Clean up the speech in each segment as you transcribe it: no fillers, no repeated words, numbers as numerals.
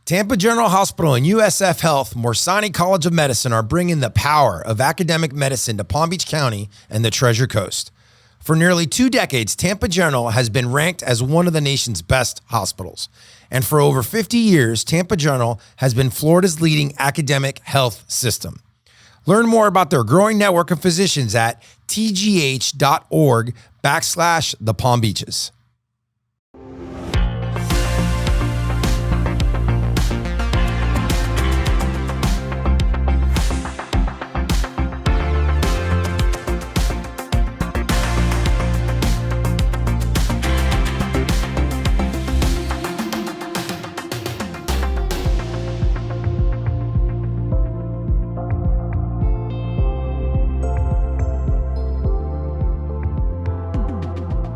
Tampa General Hospital and USF Health, Morsani College of Medicine are bringing the power of academic medicine to Palm Beach County and the Treasure Coast. For nearly 2 decades, Tampa General has been ranked as one of the nation's best hospitals. And for over 50 years, Tampa General has been Florida's leading academic health system. Learn more about their growing network of physicians at tgh.org/the Palm Beaches.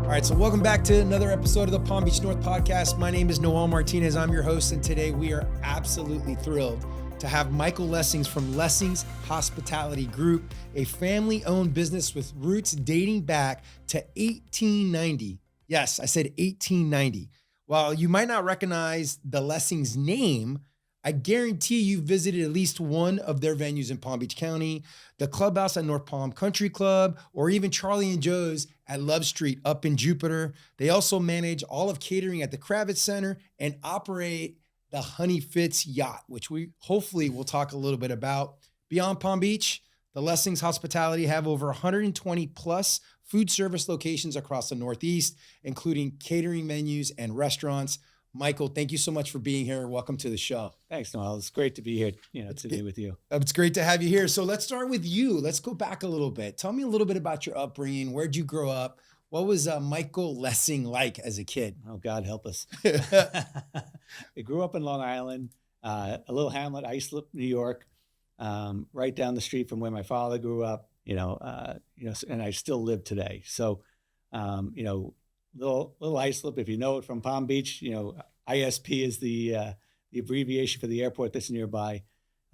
All right, so welcome back to another episode of the Palm Beach North Podcast. My name is Noel Martinez. I'm your host, and today we are absolutely thrilled to have Michael Lessings from Lessings Hospitality Group, a family-owned business with roots dating back to 1890. Yes, I said 1890. While you might not recognize the Lessings name, I guarantee you visited at least one of their venues in Palm Beach County, the clubhouse at North Palm Country Club, or even Charlie and Joe's at Love Street up in Jupiter. They also manage all of catering at the Kravitz Center and operate the Honey Fitz yacht, which we hopefully will talk a little bit about. Beyond Palm Beach, the Lessings Hospitality have over 120 plus food service locations across the Northeast, including catering menus and restaurants. Michael, thank you so much for being here. Welcome to the show. Thanks, Noel. It's great to be here, today with you. It's great to have you here. So let's start with you. Let's go back a little bit. Tell me a little bit about your upbringing. Where'd you grow up? What was Michael Lessing like as a kid? Oh, God help us. I grew up in Long Island, a little hamlet, Islip, New York, right down the street from where my father grew up. And I still live today. So, little Islip, if you know it from Palm Beach, ISP is the abbreviation for the airport that's nearby.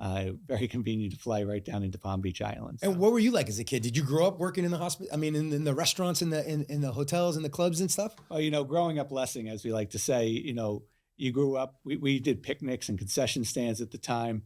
Very convenient to fly right down into Palm Beach Island. And what were you like as a kid? Did you grow up working in the hospital? I mean, in the restaurants, in the hotels, and the clubs and stuff? Well, growing up Lessing, as we like to say, you grew up. We did picnics and concession stands at the time,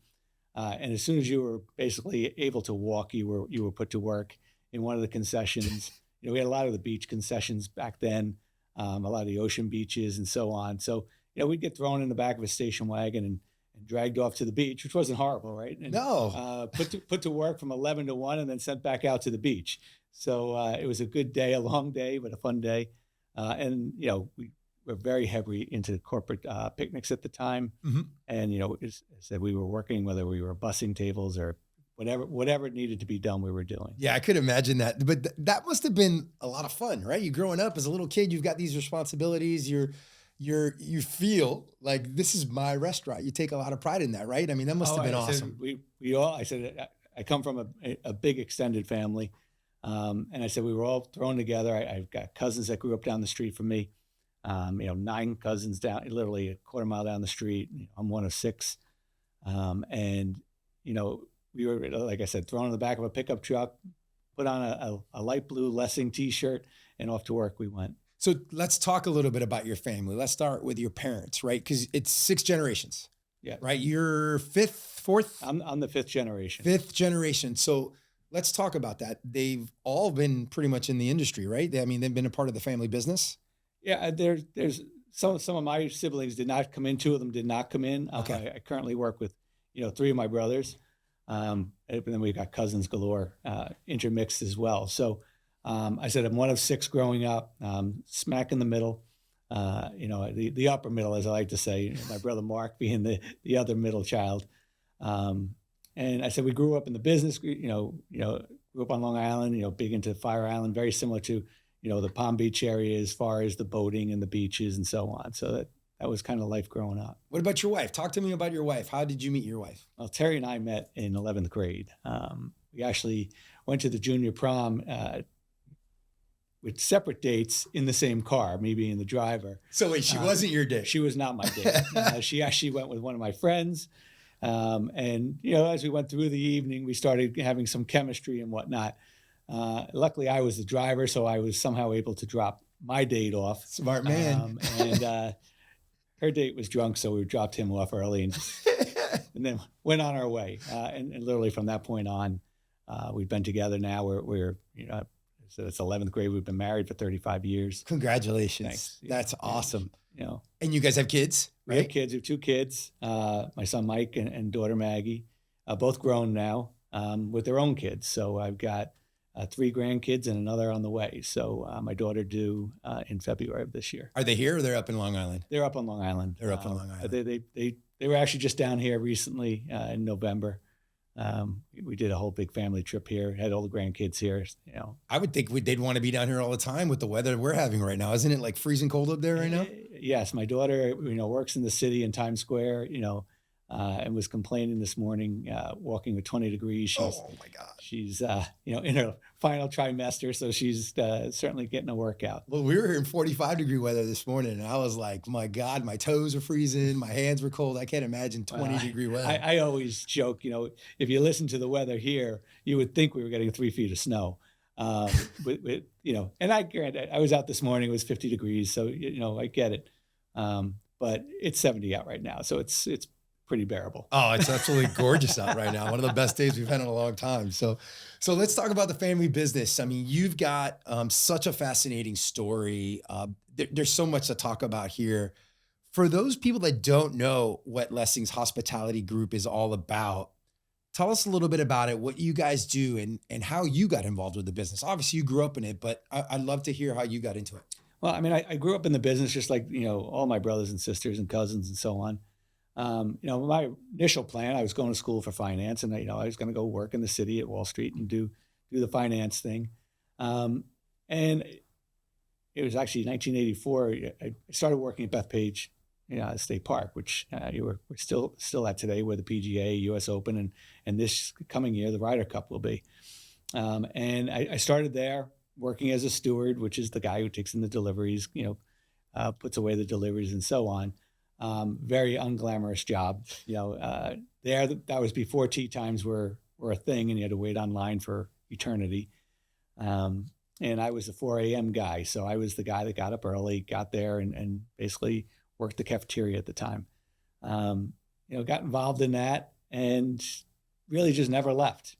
and as soon as you were basically able to walk, you were put to work in one of the concessions. We had a lot of the beach concessions back then, a lot of the ocean beaches and so on. So, we'd get thrown in the back of a station wagon and dragged off to the beach, which wasn't horrible, right? And, no. Put to work from 11 to 1 and then sent back out to the beach. So it was a good day, a long day, but a fun day. We were very heavy into corporate picnics at the time. Mm-hmm. And, as I said, we were working, whether we were bussing tables or whatever needed to be done, we were doing. Yeah, I could imagine that. But that must have been a lot of fun, right? You growing up as a little kid, you've got these responsibilities. You feel like this is my restaurant. You take a lot of pride in that, right? I mean, that must have been awesome. I come from a big extended family. And I said, we were all thrown together. I've got cousins that grew up down the street from me. 9 cousins down, literally a quarter mile down the street. I'm one of 6. We were, like I said, thrown in the back of a pickup truck, put on a light blue Lessing t-shirt, and off to work we went. So let's talk a little bit about your family. Let's start with your parents, right? Because it's 6 generations. Yeah. Right? You're 5th, 4th? I'm the 5th generation. 5th generation. So let's talk about that. They've all been pretty much in the industry, right? They've been a part of the family business. Yeah, there's some of my siblings did not come in. 2 of them did not come in. Okay. I currently work with, 3 of my brothers. And then we've got cousins galore, intermixed as well. So I said I'm one of 6 growing up, smack in the middle, the upper middle, as I like to say, my brother Mark being the other middle child. And I said we grew up in the business, grew up on Long Island, big into Fire Island, very similar to, the Palm Beach area as far as the boating and the beaches and so on. So that was kind of life growing up. What about your wife? Talk to me about your wife. How did you meet your wife? Well, Terry and I met in 11th grade. We actually went to the junior prom with separate dates in the same car, me being the driver. So wait, she wasn't your date? She was not my date. She actually went with one of my friends. And, as we went through the evening, we started having some chemistry and whatnot. Luckily, I was the driver, so I was somehow able to drop my date off. Smart man. her date was drunk, so we dropped him off early and then went on our way. And literally from that point on, we've been together now. We're so it's 11th grade. We've been married for 35 years. Congratulations. Thanks. That's awesome. And you guys have kids, right? We have kids. We have 2 kids, my son Mike and daughter Maggie, both grown now with their own kids. So I've got 3 grandkids and another on the way. So my daughter due in February of this year. Are they here or they're up in Long Island? They're up on Long Island. They're up on Long Island. They were actually just down here recently in November. We did a whole big family trip here, had all the grandkids here. I would think they'd want to be down here all the time with the weather we're having right now. Isn't it like freezing cold up there right now? Yes. My daughter, works in the city in Times Square, and was complaining this morning, walking with 20 degrees. Oh my God. She's, in her final trimester. So she's certainly getting a workout. Well, we were here in 45-degree weather this morning, and I was like, my God, my toes are freezing. My hands were cold. I can't imagine 20-degree weather. I always joke, if you listen to the weather here, you would think we were getting 3 feet of snow. And I was out this morning, it was 50 degrees. So, I get it. But it's 70 out right now. So it's pretty bearable. Oh, it's absolutely gorgeous out right now. One of the best days we've had in a long time. So let's talk about the family business. I mean, you've got such a fascinating story. There's so much to talk about here. For those people that don't know what Lessing's Hospitality Group is all about, tell us a little bit about it, what you guys do and how you got involved with the business. Obviously you grew up in it, but I'd love to hear how you got into it. Well, I mean, I grew up in the business just like, all my brothers and sisters and cousins and so on. My initial plan, I was going to school for finance and, I was going to go work in the city at Wall Street and do the finance thing. And it was actually 1984. I started working at Bethpage, State Park, which we're still at today, where the PGA, US Open, and this coming year, the Ryder Cup will be. And I started there working as a steward, which is the guy who takes in the deliveries, puts away the deliveries and so on. Very unglamorous job. That was before tea times were a thing and you had to wait online for eternity. And I was a 4 a.m. guy. So I was the guy that got up early, got there and basically worked the cafeteria at the time. Got involved in that and really just never left.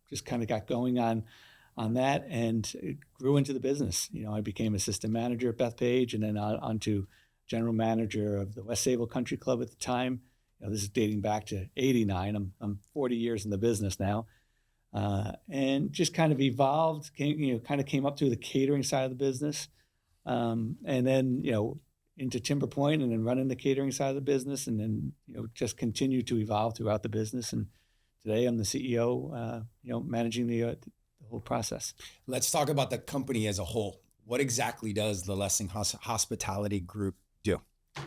Just kind of got going on that and it grew into the business. I became assistant manager at Bethpage and then on to general manager of the West Sayville Country Club at the time. This is dating back to 89. I'm 40 years in the business now. And just kind of evolved, came up through the catering side of the business. And then, into Timber Point and then running the catering side of the business and then, just continued to evolve throughout the business. And today I'm the CEO, managing the whole process. Let's talk about the company as a whole. What exactly does the Lessing Hospitality Group do?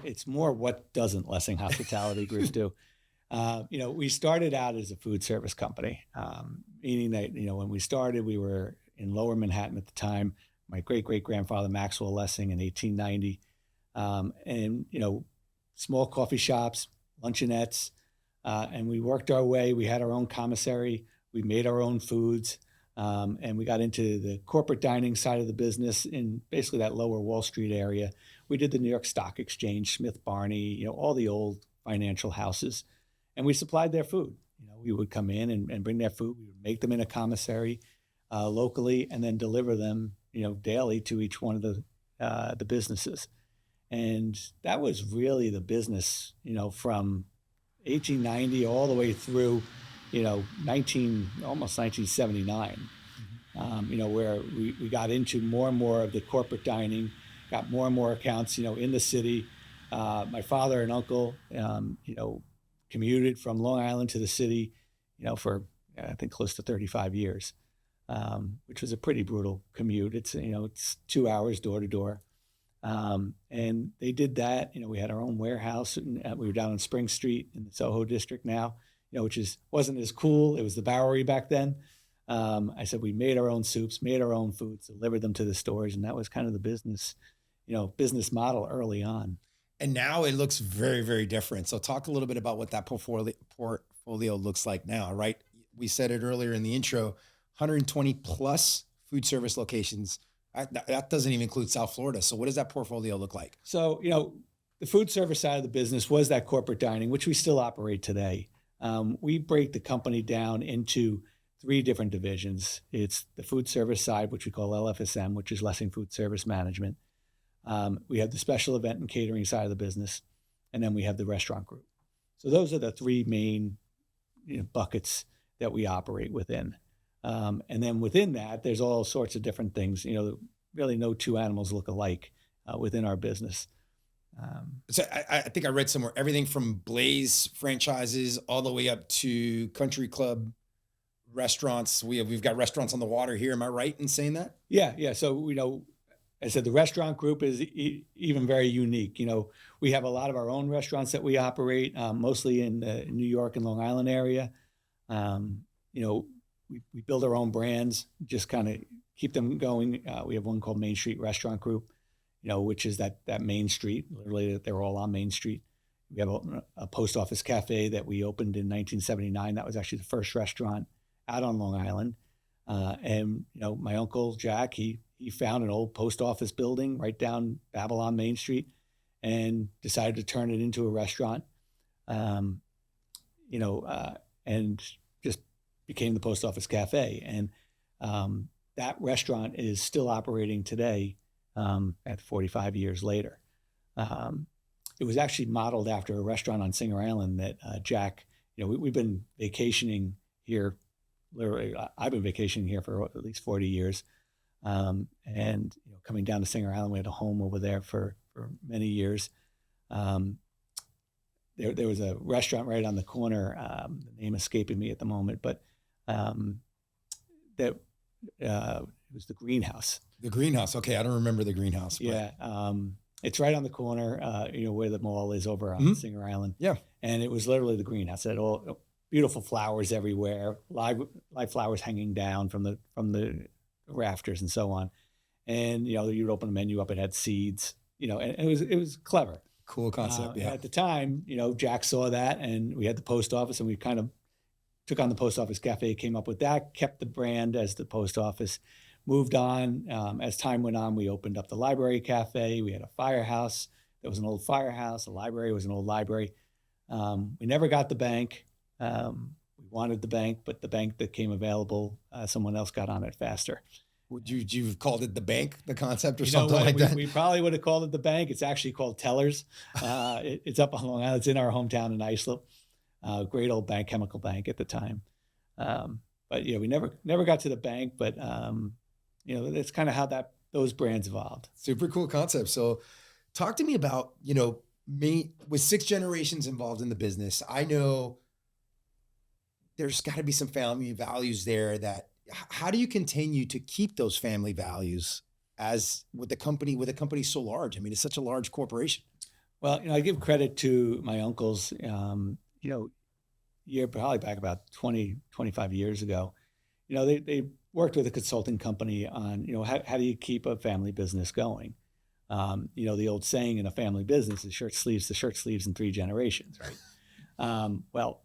It's more what doesn't Lessing Hospitality Group do. We started out as a food service company, meaning that, when we started, we were in Lower Manhattan at the time. My great-great-grandfather, Maxwell Lessing, in 1890. And, small coffee shops, luncheonettes, and we worked our way. We had our own commissary. We made our own foods. And we got into the corporate dining side of the business in basically that lower Wall Street area. We did the New York Stock Exchange, Smith Barney, all the old financial houses. And we supplied their food. We would come in and bring their food. We would make them in a commissary locally and then deliver them, daily to each one of the businesses. And that was really the business, from 1890 all the way through, almost 1979, where we got into more and more of the corporate dining, got more and more accounts, in the city. My father and uncle, commuted from Long Island to the city, for I think close to 35 years, which was a pretty brutal commute. It's 2 hours door to door. And they did that. We had our own warehouse and we were down on Spring Street in the Soho district now, which wasn't as cool. It was the Bowery back then. I said, we made our own soups, made our own foods, delivered them to the stores. And that was kind of the business model early on. And now it looks very, very different. So talk a little bit about what that portfolio looks like now, right? We said it earlier in the intro, 120 plus food service locations That doesn't even include South Florida. So what does that portfolio look like? So, the food service side of the business was that corporate dining, which we still operate today. We break the company down into three different divisions. It's the food service side, which we call LFSM, which is Lessing Food Service Management. We have the special event and catering side of the business, and then we have the restaurant group. So those are the three main buckets that we operate within. And then within that, there's all sorts of different things. Really no two animals look alike within our business. So I think I read somewhere everything from Blaze franchises all the way up to country club restaurants. We've got restaurants on the water here. Am I right in saying that? Yeah. So I said the restaurant group is even very unique. We have a lot of our own restaurants that we operate, mostly in the New York and Long Island area. We build our own brands, just kind of keep them going. We have one called Main Street Restaurant Group, which is that Main Street. Literally, they're all on Main Street. We have a post office cafe that we opened in 1979. That was actually the first restaurant out on Long Island. And my uncle Jack, he found an old post office building right down Babylon Main Street, and decided to turn it into a restaurant. And just became the Post Office Cafe. And that restaurant is still operating today at 45 years later. It was actually modeled after a restaurant on Singer Island that Jack, we've been vacationing here. Literally, I've been vacationing here for at least 40 years. And coming down to Singer Island, we had a home over there for many years. There was a restaurant right on the corner. The name escaping me at the moment, but it was the Greenhouse. The Greenhouse. Okay, I don't remember the Greenhouse. But... Yeah, it's right on the corner. Where the mall is over on Singer Island. Yeah, and it was literally the Greenhouse. It had all beautiful flowers everywhere, live flowers hanging down from the rafters and so on. And you'd open the menu up, it had seeds. And it was clever. Cool concept. Yeah. At the time, Jack saw that, and we had the post office, and we kind of took on the Post Office Cafe, came up with that, kept the brand as the post office, moved on. As time went on, we opened up the Library Cafe. We had a firehouse that was an old firehouse. The library was an old library. We never got the bank. We wanted the bank, but the bank that came available, someone else got on it faster. Would you've called it the bank, the concept, or something like that? We probably would have called it the bank. It's actually called Tellers. It's up on Long Island. It's in our hometown in Islip. Great old bank, chemical bank at the time. But we never got to the bank. But that's kind of how those brands evolved. Super cool concept. So, talk to me about me with 6 generations involved in the business. I know there's got to be some family values there. How do you continue to keep those family values as with a company so large? I mean, it's such a large corporation. Well, I give credit to my uncles, probably back about 20, 25 years ago. They worked with a consulting company on, how do you keep a family business going? The old saying in a family business is the shirt sleeves in 3 generations, right? Well,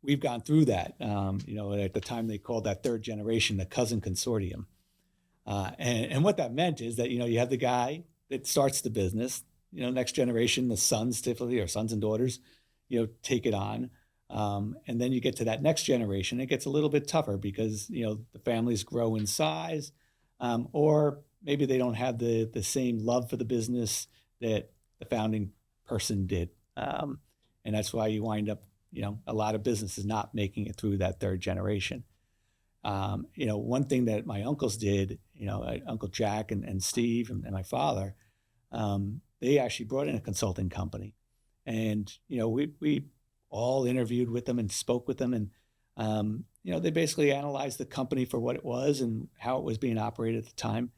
we've gone through that. At the time they called that 3rd generation the cousin consortium. And what that meant is that, you have the guy that starts the business, next generation, the sons typically, or sons and daughters, take it on. And then you get to that next generation, it gets a little bit tougher because, the families grow in size, or maybe they don't have the same love for the business that the founding person did. And that's why you wind up, a lot of businesses not making it through that 3rd generation. One thing that my uncles did, Uncle Jack and Steve and my father, they actually brought in a consulting company, and, we all interviewed with them and spoke with them. And, they basically analyzed the company for what it was and how it was being operated at the time.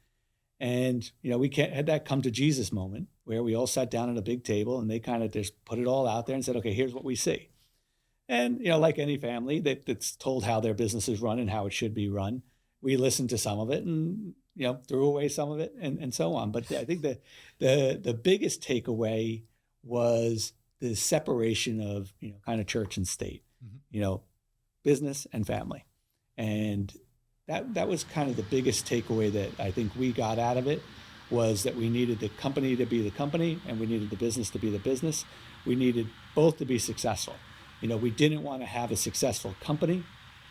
And, we had that come to Jesus moment where we all sat down at a big table and they kind of just put it all out there and said, okay, here's what we see. And, like any family that's told how their business is run and how it should be run, we listened to some of it and, threw away some of it and so on. But I think the biggest takeaway was the separation of, kind of church and state, business and family. And that was kind of the biggest takeaway that I think we got out of it, was that we needed the company to be the company and we needed the business to be the business. We needed both to be successful. We didn't want to have a successful company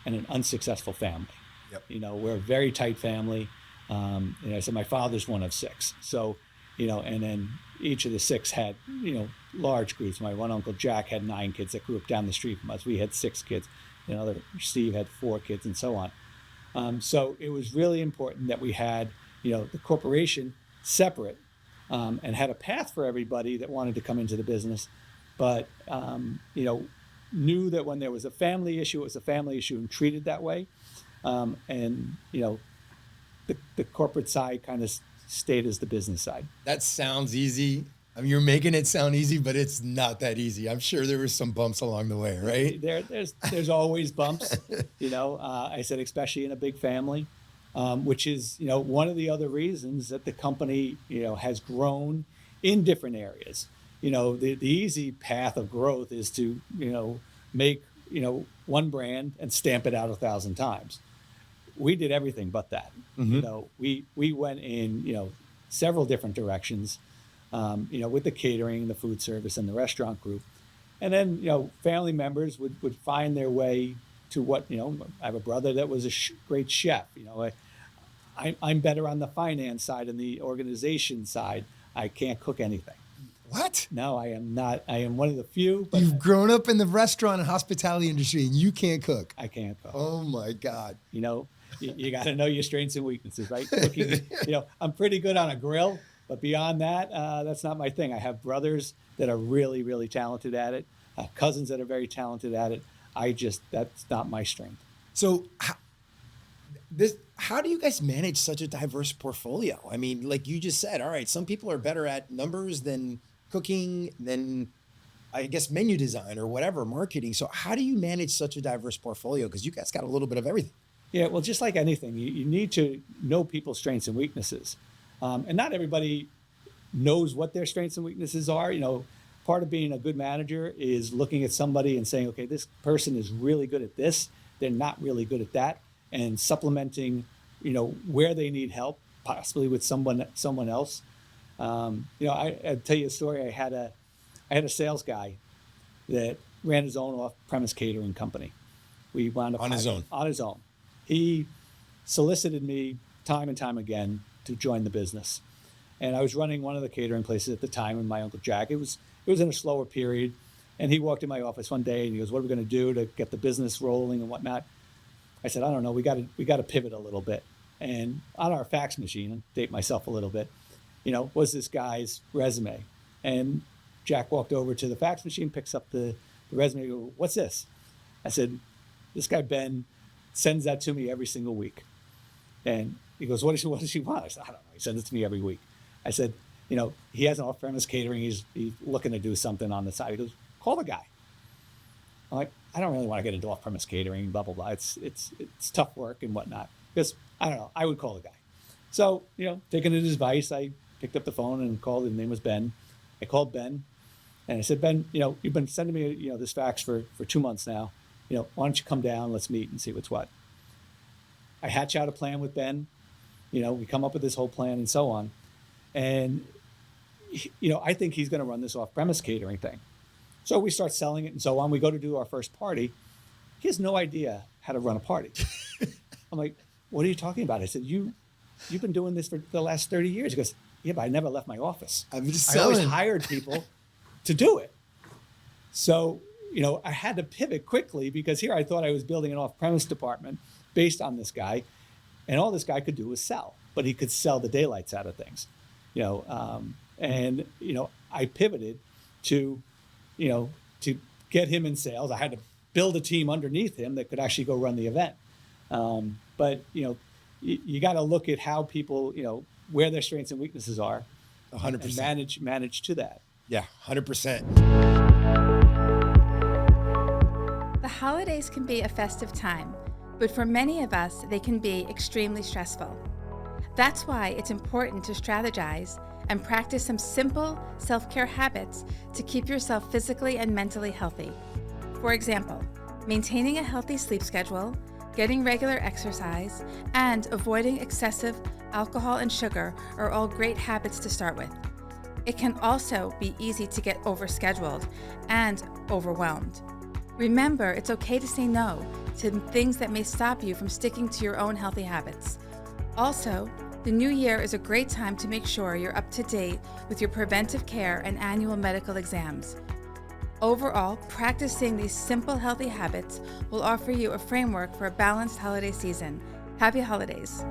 and an unsuccessful family. Yep. We're a very tight family. So my father's one of 6. So, and then each of the 6 had, large groups. My one uncle Jack had 9 kids that grew up down the street from us. We had 6 kids. Steve had 4 kids and so on. So it was really important that we had, the corporation separate and had a path for everybody that wanted to come into the business. But, knew that when there was a family issue, it was a family issue and treated that way. And, the corporate side kind of stayed as the business side. That sounds easy. I mean, you're making it sound easy, but it's not that easy. I'm sure there were some bumps along the way, right? There's always bumps, I said, especially in a big family, which is, one of the other reasons that the company, has grown in different areas. The easy path of growth is to, make, one brand and stamp it out 1,000 times. We did everything but that. Mm-hmm. We went in, several different directions, with the catering, the food service, and the restaurant group. And then, family members would find their way to what, I have a brother that was a great chef. I'm better on the finance side and the organization side. I can't cook anything. What? No, I am not. I am one of the few. But You've grown up in the restaurant and hospitality industry and you can't cook. I can't cook. Oh my God. You got to know your strengths and weaknesses, right? Cooking, I'm pretty good on a grill, but beyond that, that's not my thing. I have brothers that are really, really talented at it, cousins that are very talented at it. That's not my strength. So how do you guys manage such a diverse portfolio? I mean, like you just said, all right, some people are better at numbers than cooking, than I guess menu design or whatever, marketing. So how do you manage such a diverse portfolio? Because you guys got a little bit of everything. Yeah, well, just like anything, you need to know people's strengths and weaknesses. And not everybody knows what their strengths and weaknesses are. Part of being a good manager is looking at somebody and saying, okay, this person is really good at this. They're not really good at that. And supplementing, where they need help, possibly with someone else. I'll tell you a story. I had a sales guy that ran his own off-premise catering company. We wound up on his own. He solicited me time and time again to join the business. And I was running one of the catering places at the time with my Uncle Jack. It was in a slower period. And he walked in my office one day and he goes, "What are we going to do to get the business rolling and whatnot?" I said, "I don't know. We got to pivot a little bit." And on our fax machine, and date myself a little bit, was this guy's resume. And Jack walked over to the fax machine, picks up the resume, and goes, "What's this?" I said, "This guy Ben sends that to me every single week." And he goes, what does he want? I said, "I don't know. He sends it to me every week." I said, he has an off-premise catering. He's looking to do something on the side. He goes, "Call the guy." I'm like, "I don't really want to get into off-premise catering, blah, blah, blah. It's tough work and whatnot." Because, I don't know, I would call the guy. So, taking his advice, I picked up the phone and called. His name was Ben. I called Ben and I said, "Ben, you've been sending me, this fax for 2 months now. Why don't you come down, let's meet and see what's what." I hatch out a plan with Ben. We come up with this whole plan and so on. And, I think he's going to run this off-premise catering thing. So we start selling it and so on. We go to do our first party. He has no idea how to run a party. I'm like, "What are you talking about?" I said, you've been doing this for the last 30 years. He goes, "Yeah, but I never left my office. I'm just I selling." always hired people to do it." So, I had to pivot quickly because here I thought I was building an off-premise department based on this guy. And all this guy could do was sell, but he could sell the daylights out of things. I pivoted to get him in sales. I had to build a team underneath him that could actually go run the event. But you got to look at how people, where their strengths and weaknesses are, 100%. and manage to that. Yeah, 100%. The holidays can be a festive time, but for many of us, they can be extremely stressful. That's why it's important to strategize and practice some simple self-care habits to keep yourself physically and mentally healthy. For example, maintaining a healthy sleep schedule, getting regular exercise, and avoiding excessive alcohol and sugar are all great habits to start with. It can also be easy to get overscheduled and overwhelmed. Remember, it's okay to say no to things that may stop you from sticking to your own healthy habits. Also, the new year is a great time to make sure you're up to date with your preventive care and annual medical exams. Overall, practicing these simple healthy habits will offer you a framework for a balanced holiday season. Happy holidays.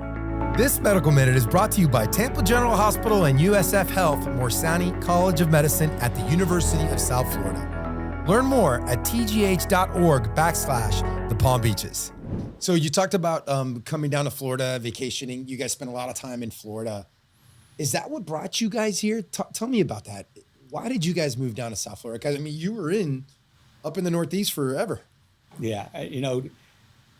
This Medical Minute is brought to you by Tampa General Hospital and USF Health, Morsani College of Medicine at the University of South Florida. Learn more at tgh.org/the Palm Beaches. So you talked about coming down to Florida, vacationing. You guys spent a lot of time in Florida. Is that what brought you guys here? Tell me about that. Why did you guys move down to South Florida? Because, I mean, you were up in the Northeast forever. Yeah,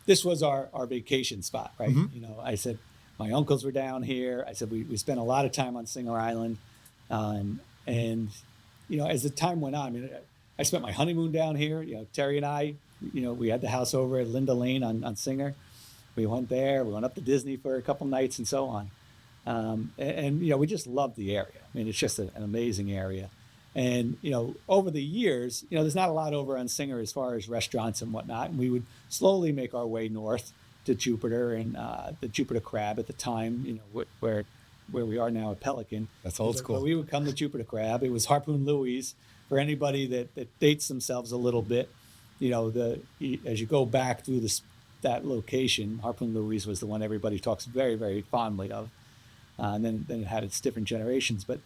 this was our vacation spot, right? Mm-hmm. I said, my uncles were down here. I said, we spent a lot of time on Singer Island. And as the time went on, I spent my honeymoon down here. Terry and I, we had the house over at Linda Lane on Singer. We went there. We went up to Disney for a couple nights and so on. We just loved the area. It's just an amazing area. And, over the years, there's not a lot over on Singer as far as restaurants and whatnot. And we would slowly make our way north to Jupiter and the Jupiter Crab at the time, where we are now at Pelican. That's old school. But we would come to Jupiter Crab. It was Harpoon Louie's. For anybody that dates themselves a little bit, as you go back through that location, Harpoon Louie's was the one everybody talks very, very fondly of. And then it had its different generations. But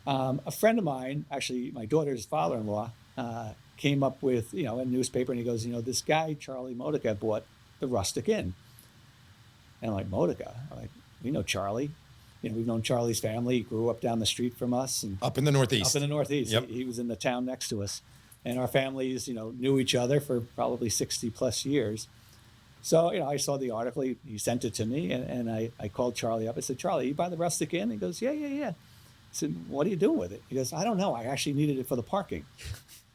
a friend of mine, actually my daughter's father-in-law, came up with, a newspaper, and he goes, this guy, Charlie Modica, bought the Rustic Inn. And I'm like, Modica? I'm like, we know Charlie. We've known Charlie's family. He grew up down the street from us. And up in the Northeast. Yep. He was in the town next to us. And our families, knew each other for probably 60 plus years. So, I saw the article. He sent it to me, and I called Charlie up. I said, Charlie, you buy the Rustic Inn? He goes, yeah. I said, what are you doing with it? He goes, I don't know. I actually needed it for the parking.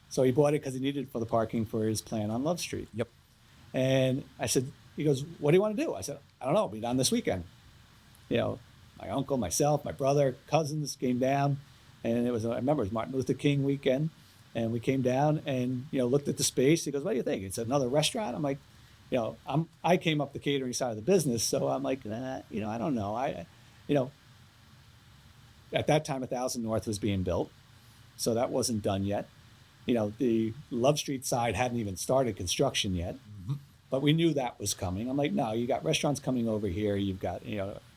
So he bought it because he needed it for the parking for his plan on Love Street. Yep. And I said, he goes, what do you want to do? I said, I don't know. I'll be down this weekend. My uncle, myself, my brother, cousins came down, and I remember it was Martin Luther King weekend, and we came down and, looked at the space. He goes, what do you think? It's another restaurant? I'm like, I came up the catering side of the business, so I'm like, I don't know. At that time, 1000 North was being built, so that wasn't done yet. The Love Street side hadn't even started construction yet, but we knew that was coming. I'm like, no, you got restaurants coming over here. You've got,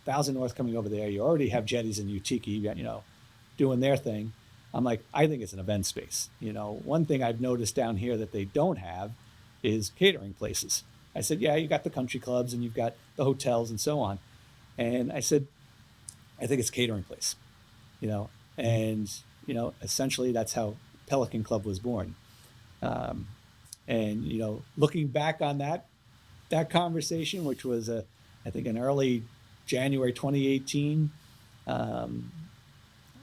1000 North coming over there. You already have Jetties and Utiki, doing their thing. I'm like, I think it's an event space. One thing I've noticed down here that they don't have is catering places. I said, yeah, you got the country clubs and you've got the hotels and so on. And I said, I think it's a catering place, and, essentially that's how Pelican Club was born. Looking back on that conversation, which was I think in early January 2018,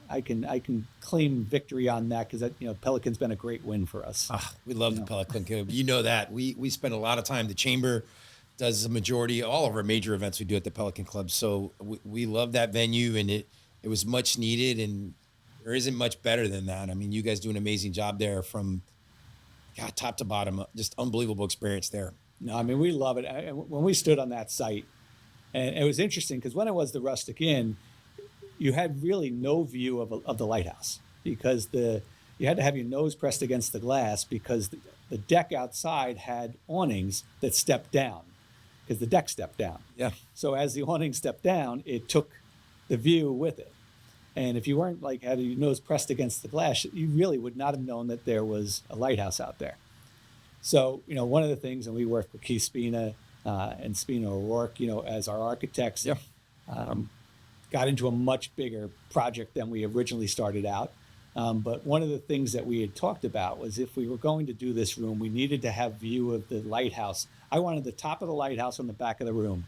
I can claim victory on that because Pelican's been a great win for us. We love the Pelican Club. You know that. We spend a lot of time. The Chamber does the majority, all of our major events we do at the Pelican Club. So we love that venue, and it was much needed, and there isn't much better than that. You guys do an amazing job there from top to bottom. Just unbelievable experience there. No, we love it. When we stood on that site, and it was interesting because when it was the Rustic Inn, you had really no view of the lighthouse because you had to have your nose pressed against the glass because the deck outside had awnings that stepped down because the deck stepped down. Yeah. So as the awning stepped down, it took the view with it. And if you weren't had your nose pressed against the glass, you really would not have known that there was a lighthouse out there. So, one of the things, and we worked with Keith Spina and Spina O'Rourke, as our architects, yeah. Got into a much bigger project than we originally started out. But one of the things that we had talked about was if we were going to do this room, we needed to have view of the lighthouse. I wanted the top of the lighthouse on the back of the room.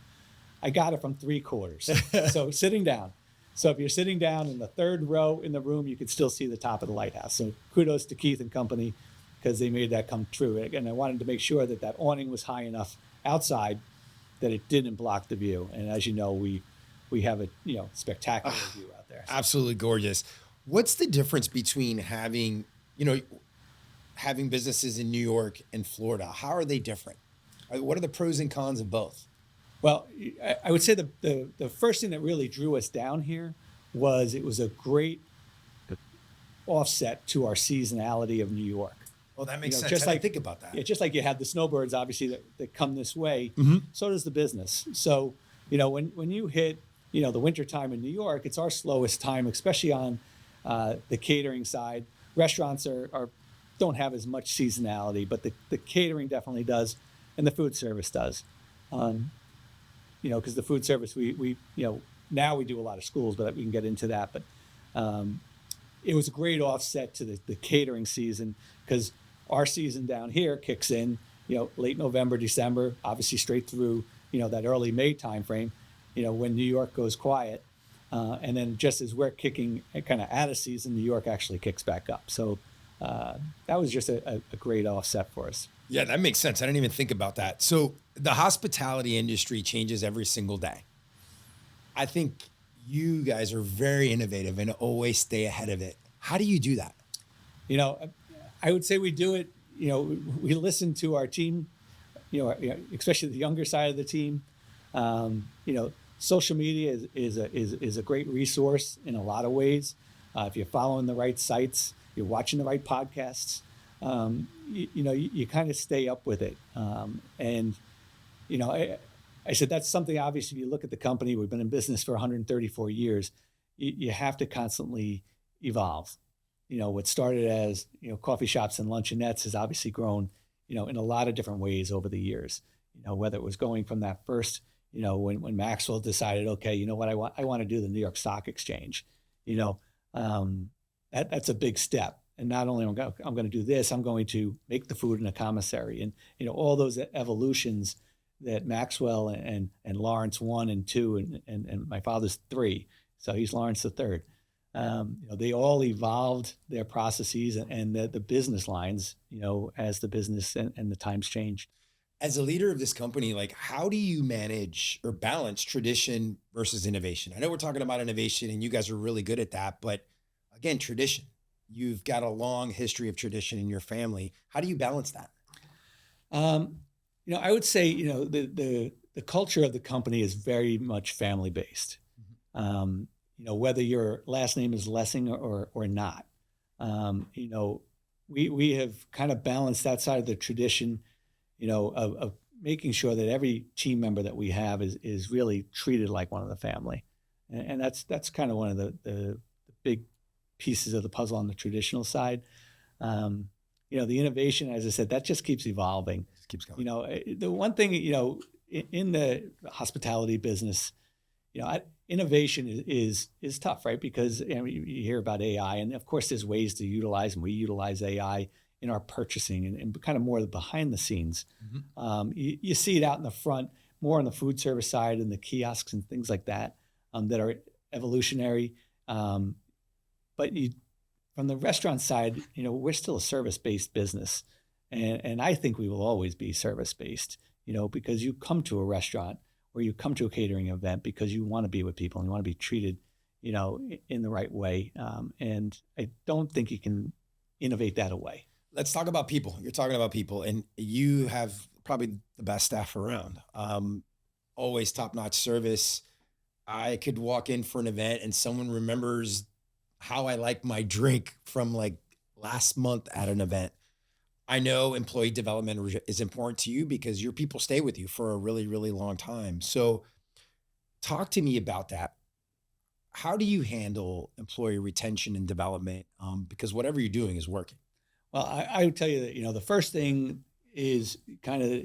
I got it from 3/4. So sitting down. So if you're sitting down in the third row in the room, you could still see the top of the lighthouse. So kudos to Keith and company because they made that come true. Again, I wanted to make sure that awning was high enough outside that it didn't block the view. And as you know, we have a spectacular view out there. So. Absolutely gorgeous. What's the difference between having businesses in New York and Florida? How are they different? What are the pros and cons of both? Well, I would say the first thing that really drew us down here was it was a great offset to our seasonality of New York. Well, that makes sense. Just I didn't think about that. Yeah, just like you have the snowbirds, obviously, that come this way, so does the business. So, when you hit, the winter time in New York, it's our slowest time, especially on the catering side. Restaurants don't have as much seasonality, but the catering definitely does, and the food service does. Because the food service, we now we do a lot of schools, but we can get into that. But it was a great offset to the catering season, because our season down here kicks in, late November, December, obviously straight through, that early May timeframe, when New York goes quiet. And then just as we're kicking kind of out of season, New York actually kicks back up. So that was just a great offset for us. Yeah, that makes sense. I didn't even think about that. So the hospitality industry changes every single day. I think you guys are very innovative and always stay ahead of it. How do you do that? I would say we do it, we listen to our team, especially the younger side of the team. Social media is a great resource in a lot of ways. If you're following the right sites, you're watching the right podcasts, you kind of stay up with it. I said that's something, obviously, if you look at the company, we've been in business for 134 years. You have to constantly evolve. What started as, coffee shops and luncheonettes has obviously grown, in a lot of different ways over the years. Whether it was going from that first, when Maxwell decided, okay, you know what, I want to do the New York Stock Exchange. That's a big step. And not only I'm going to do this, I'm going to make the food in a commissary, and all those evolutions that Maxwell and Lawrence 1 and 2 and my father's 3, so he's Lawrence the 3rd. They all evolved their processes and the business lines, as the business and the times changed. As a leader of this company, how do you manage or balance tradition versus innovation? I know we're talking about innovation and you guys are really good at that, but again, tradition. You've got a long history of tradition in your family. How do you balance that? I would say, the culture of the company is very much family based. Whether your last name is Lessing or not, we have kind of balanced that side of the tradition, of making sure that every team member that we have is really treated like one of the family. And that's kind of one of the big pieces of the puzzle on the traditional side. The innovation, as I said, that just keeps evolving. Just keeps going. The one thing, in the hospitality business, innovation is tough, right? Because you hear about AI, and of course there's ways to utilize, and we utilize AI in our purchasing and kind of more the behind the scenes. You see it out in the front, more on the food service side and the kiosks and things like that, that are evolutionary. But from the restaurant side, we're still a service-based business. And I think we will always be service-based, because you come to a restaurant or you come to a catering event because you want to be with people and you want to be treated, in the right way. And I don't think you can innovate that away. Let's talk about people. You're talking about people, and you have probably the best staff around. Always top-notch service. I could walk in for an event and someone remembers how I like my drink from last month at an event. I know employee development is important to you because your people stay with you for a really, really long time. So talk to me about that. How do you handle employee retention and development? Because whatever you're doing is working. Well, I would tell you that, the first thing is kind of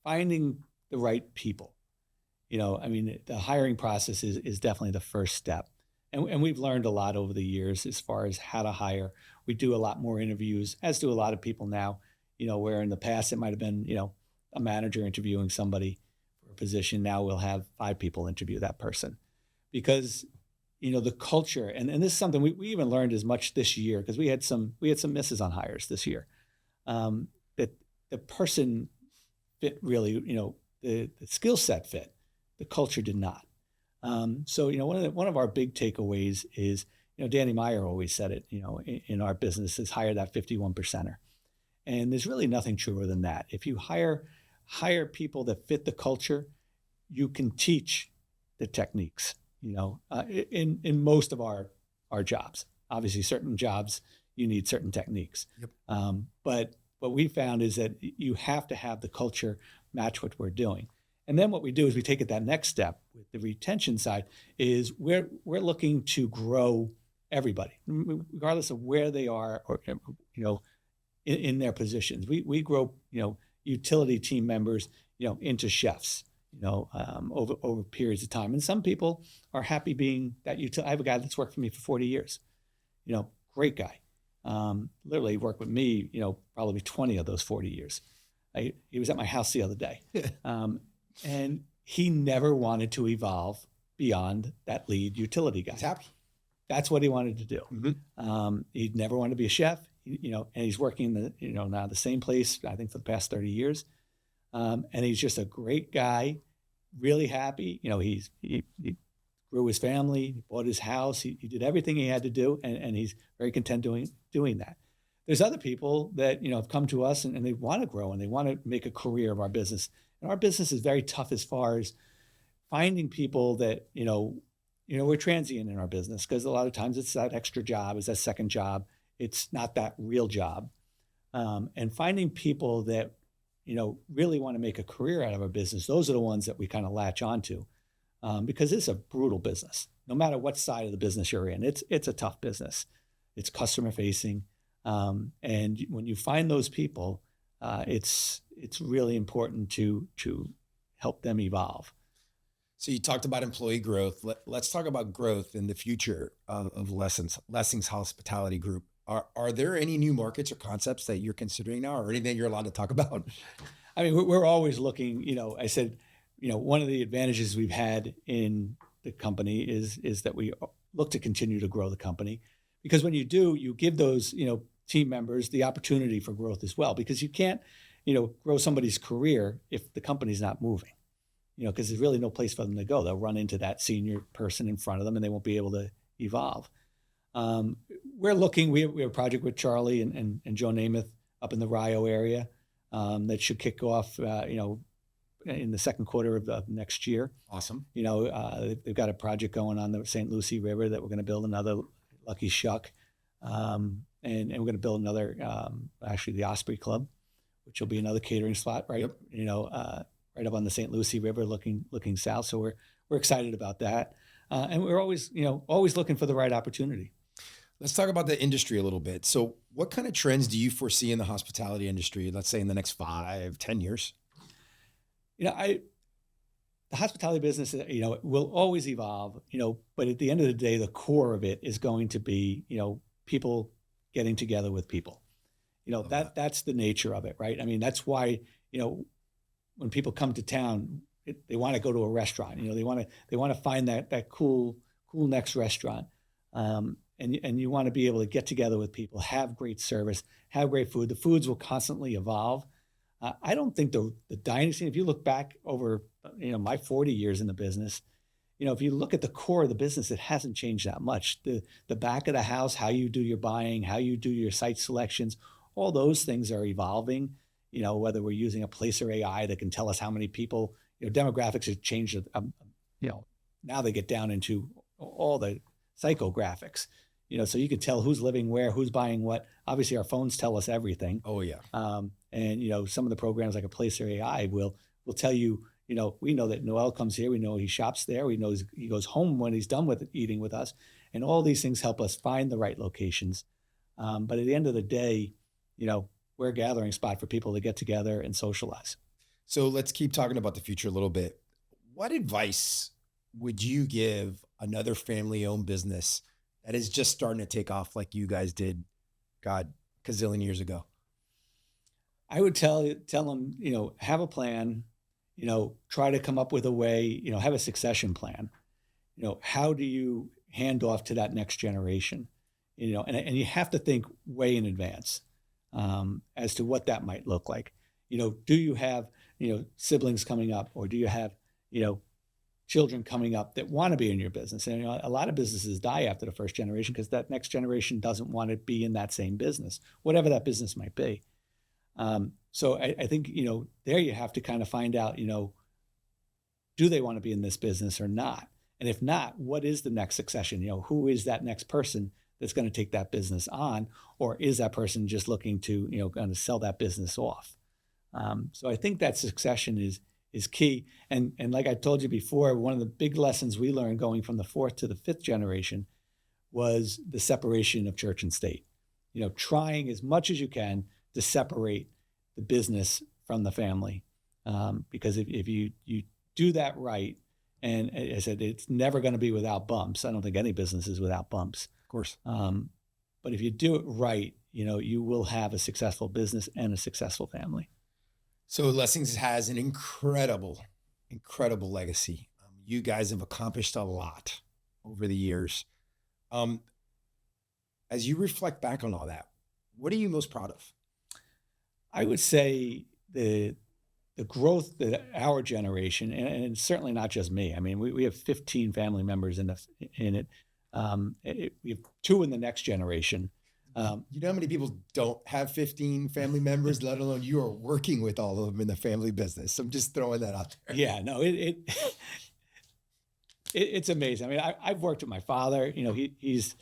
finding the right people. The hiring process is definitely the first step. And we've learned a lot over the years as far as how to hire. We do a lot more interviews, as do a lot of people now, where in the past it might have been, a manager interviewing somebody for a position. Now we'll have 5 people interview that person because, the culture, and this is something we even learned as much this year because we had some misses on hires this year, that the person fit really, the skill set fit, the culture did not. So, one of our big takeaways is, Danny Meyer always said it, in our business is hire that 51 percenter. And there's really nothing truer than that. If you hire people that fit the culture, you can teach the techniques, in most of our jobs. Obviously, certain jobs, you need certain techniques. Yep. But what we found is that you have to have the culture match what we're doing. And then what we do is we take it that next step with the retention side is we're looking to grow everybody, regardless of where they are or, in their positions. We grow, utility team members, into chefs, over periods of time. And some people are happy being that I have a guy that's worked for me for 40 years, great guy. Literally worked with me, probably 20 of those 40 years. He was at my house the other day. And he never wanted to evolve beyond that lead utility guy. He's happy. That's what he wanted to do. Mm-hmm. He never wanted to be a chef, and he's working now the same place, I think, for the past 30 years. And he's just a great guy, really happy. He grew his family, he bought his house, he did everything he had to do, and he's very content doing that. There's other people that, have come to us and they want to grow and they want to make a career of our business. And our business is very tough as far as finding people that, we're transient in our business because a lot of times it's that extra job, it's that second job. It's not that real job. And finding people that, really want to make a career out of our business, those are the ones that we kind of latch onto because it's a brutal business. No matter what side of the business you're in, it's a tough business. It's customer facing. And when you find those people, it's really important to help them evolve. So you talked about employee growth. Let's talk about growth in the future of Lessing's Hospitality Group. Are there any new markets or concepts that you're considering now, or anything you're allowed to talk about? I mean, we're always looking. I said, one of the advantages we've had in the company is that we look to continue to grow the company, because when you do, you give those team members the opportunity for growth as well, because you can't grow somebody's career if the company's not moving. Because there's really no place for them to go. They'll run into that senior person in front of them and they won't be able to evolve. We're looking, we have a project with Charlie and Joe Namath up in the Rio area that should kick off, in the second quarter of next year. Awesome. They've got a project going on the St. Lucie River that we're going to build another Lucky Shuck. And we're going to build another, actually the Osprey Club, which will be another catering spot, right? Yep. Right up on the St. Lucie River, looking south. So we're excited about that, and we're always looking for the right opportunity. Let's talk about the industry a little bit. So, what kind of trends do you foresee in the hospitality industry? Let's say in the next 5-10 years. The hospitality business, will always evolve. But at the end of the day, the core of it is going to be, people getting together with people. That's the nature of it, right? I mean, that's why, when people come to town, they want to go to a restaurant. They want to find that cool next restaurant, and you want to be able to get together with people, have great service, have great food. The foods will constantly evolve. I don't think the dining scene. If you look back over my 40 years in the business, if you look at the core of the business, it hasn't changed that much. The back of the house, how you do your buying, how you do your site selections, all those things are evolving. Whether we're using a Placer AI that can tell us how many people, demographics have changed. Now they get down into all the psychographics, so you can tell who's living where, who's buying what. Obviously, our phones tell us everything. Oh yeah. And some of the programs like a Placer AI will tell you. We know that Noel comes here. We know he shops there. We know he goes home when he's done with eating with us, and all these things help us find the right locations. But at the end of the day, we're a gathering spot for people to get together and socialize. So let's keep talking about the future a little bit. What advice would you give another family-owned business that is just starting to take off like you guys did, gazillion years ago? I would tell them, have a plan, try to come up with a way, have a succession plan. How do you hand off to that next generation? And you have to think way in advance. As to what that might look like. Do you have siblings coming up, or do you have, children coming up that want to be in your business? And a lot of businesses die after the first generation because that next generation doesn't want to be in that same business, whatever that business might be. So I think, there you have to kind of find out, do they want to be in this business or not? And if not, what is the next succession? Who is that next person that's going to take that business on? Or is that person just looking to, kind of sell that business off? So I think that succession is key. And like I told you before, one of the big lessons we learned going from the fourth to the fifth generation was the separation of church and state. Trying as much as you can to separate the business from the family. Because if you do that right, and I said, it's never going to be without bumps. I don't think any business is without bumps. Of course. But if you do it right, you will have a successful business and a successful family. So Lessings has an incredible legacy. You guys have accomplished a lot over the years. As you reflect back on all that, what are you most proud of? I would say the growth that our generation, and certainly not just me. I mean, we have 15 family members in it. We have 2 in the next generation. You know how many people don't have 15 family members, let alone you are working with all of them in the family business. I'm just throwing that out there. Yeah, no, it's amazing. I mean, I've worked with my father. He's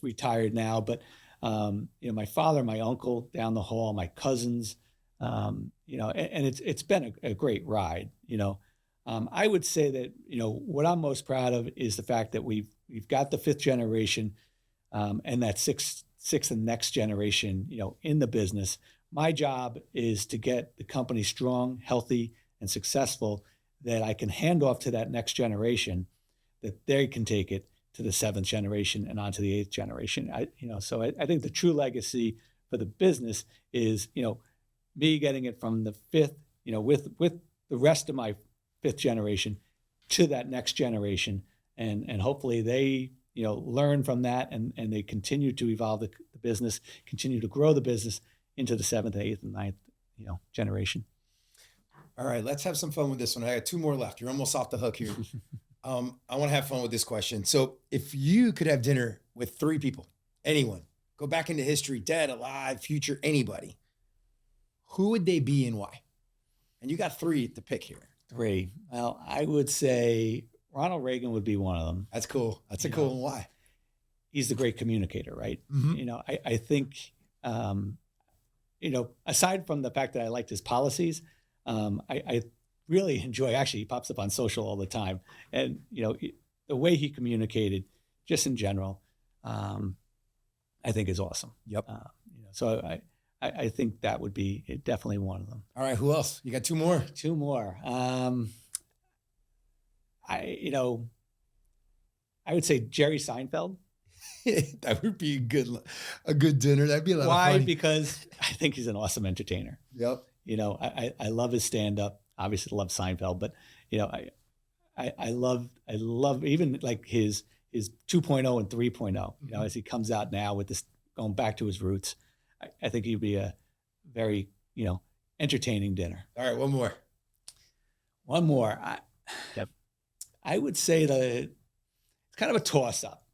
retired now, but my father, my uncle down the hall, my cousins. And it's been a great ride. I would say that what I'm most proud of is the fact that we've got the 5th generation, and that sixth and next generation, in the business. My job is to get the company strong, healthy, and successful, that I can hand off to that next generation, that they can take it to the 7th generation and on to the 8th generation. So I think the true legacy for the business is, me getting it from the 5th, with the rest of my 5th generation to that next generation. And hopefully they, learn from that and they continue to evolve the business, continue to grow the business into the 7th, 8th, and 9th, generation. All right, let's have some fun with this one. I got 2 more left. You're almost off the hook here. I want to have fun with this question. So if you could have dinner with 3 people, anyone, go back into history, dead, alive, future, anybody, who would they be and why? And you got 3 to pick here. 3. Well, I would say Ronald Reagan would be one of them. That's cool. That's a cool one. Why? He's the great communicator, right? Mm-hmm. I think, aside from the fact that I liked his policies, I really enjoy, actually, he pops up on social all the time. And, the way he communicated, just in general, I think is awesome. Yep. So I think that would be definitely one of them. All right. Who else? You got 2 more. 2 more. I would say Jerry Seinfeld. That would be a good dinner. That'd be a lot of fun. Why? Because I think he's an awesome entertainer. Yep. I love his stand-up. Obviously love Seinfeld, but I love even like his 2.0 and 3.0, as he comes out now with this, going back to his roots. I think he'd be a very, entertaining dinner. All right. One more. I would say that it's kind of a toss-up.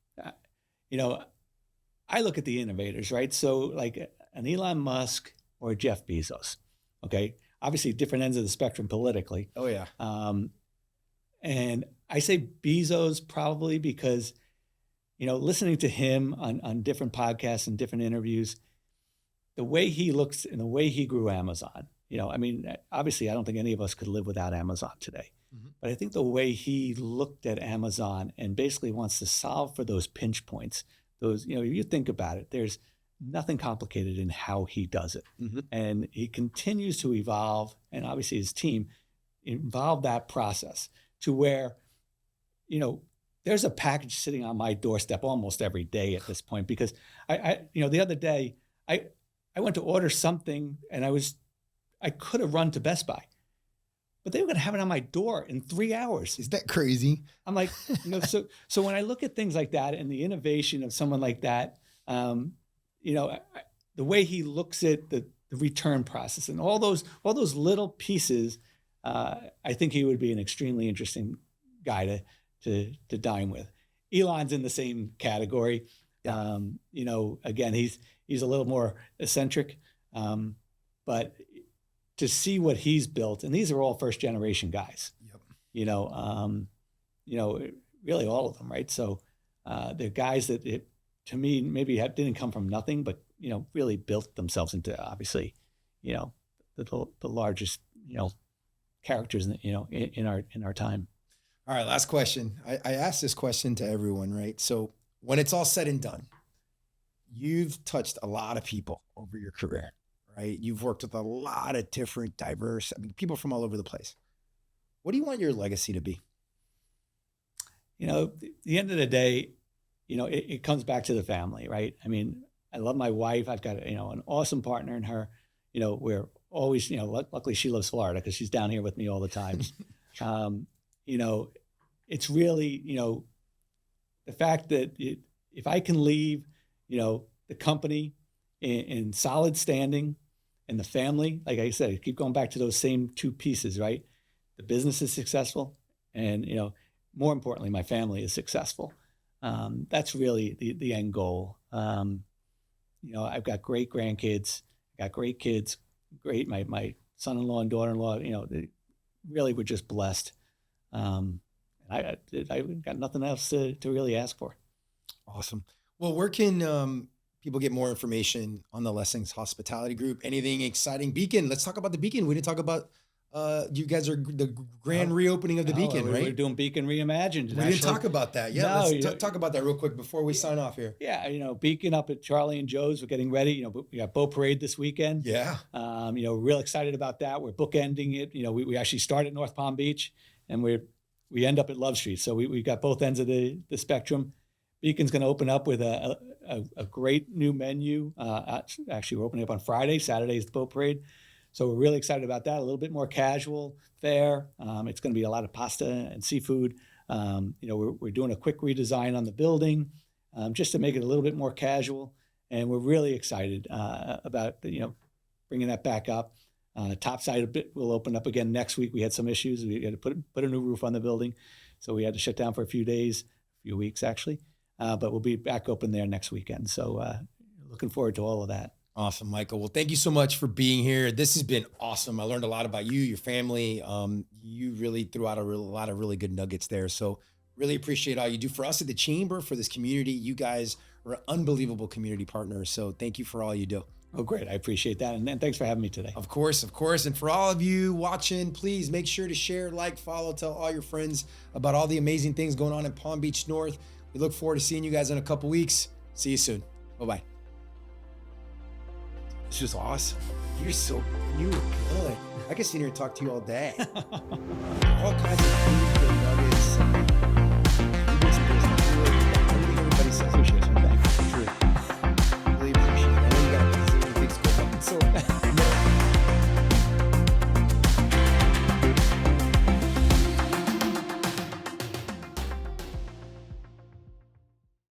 I look at the innovators, right? So like an Elon Musk or Jeff Bezos, okay? Obviously different ends of the spectrum politically. Oh, yeah. And I say Bezos probably because, listening to him on different podcasts and different interviews, the way he looks and the way he grew Amazon, obviously I don't think any of us could live without Amazon today. Mm-hmm. But I think the way he looked at Amazon and basically wants to solve for those pinch points, if you think about it, there's nothing complicated in how he does it. Mm-hmm. And he continues to evolve, and obviously his team involved that process to where, there's a package sitting on my doorstep almost every day at this point, because the other day I went to order something and I could have run to Best Buy, but they were going to have it on my door in 3 hours. Is that crazy? I'm like, so when I look at things like that and the innovation of someone like that, the way he looks at the return process and all those little pieces I think he would be an extremely interesting guy to dine with. Elon's in the same category. Yeah. Again, he's a little more eccentric, but to see what he's built, and these are all first generation guys. Yep. Really all of them, right? So they're guys that, to me, maybe didn't come from nothing, but really built themselves into, obviously, the largest characters in our time. All right, last question. I asked this question to everyone, right? So when it's all said and done, you've touched a lot of people over your career, right? You've worked with a lot of different, diverse, people from all over the place. What do you want your legacy to be? At the end of the day, it comes back to the family, right? I mean, I love my wife. I've got, an awesome partner in her. We're always, luckily she loves Florida because she's down here with me all the time. It's really, the fact that if I can leave, the company in solid standing and the family, like I said, I keep going back to those same two pieces, right? The business is successful and, more importantly, my family is successful. That's really the end goal. I've got great grandkids, got great kids, great, my son-in-law and daughter-in-law, they really were just blessed. I got nothing else to really ask for. Awesome. Well, where can people get more information on the Lessings Hospitality Group? Anything exciting? Beacon. Let's talk about the Beacon. We didn't talk about. You guys are the grand reopening of the Beacon, right? We're doing Beacon Reimagined. We didn't talk about that. Yeah, let's talk about that real quick before we sign off here. Yeah, Beacon up at Charlie and Joe's. We're getting ready. We got Boat Parade this weekend. Yeah. We're real excited about that. We're bookending it. We actually start at North Palm Beach, and we end up at Love Street. So we got both ends of the spectrum. Beacon's going to open up with a great new menu. Actually, we're opening up on Friday. Saturday is the Boat Parade. So we're really excited about that. A little bit more casual fare. It's going to be a lot of pasta and seafood. We're doing a quick redesign on the building just to make it a little bit more casual. And we're really excited about bringing that back up. Topside a bit will open up again next week. We had some issues. We had to put a new roof on the building, so we had to shut down for a few weeks actually. But we'll be back open there next weekend. So looking forward to all of that. Awesome, Michael. Well, thank you so much for being here. This has been awesome. I learned a lot about you, your family. You really threw out a lot of really good nuggets there. So really appreciate all you do for us at the Chamber, for this community. You guys are unbelievable community partners. So thank you for all you do. Oh, great. I appreciate that. And thanks for having me today. Of course. And for all of you watching, please make sure to share, like, follow, tell all your friends about all the amazing things going on in Palm Beach North. We look forward to seeing you guys in a couple weeks. See you soon. Bye-bye. It's just awesome. You were good. I could sit here and talk to you all day. All kinds of food.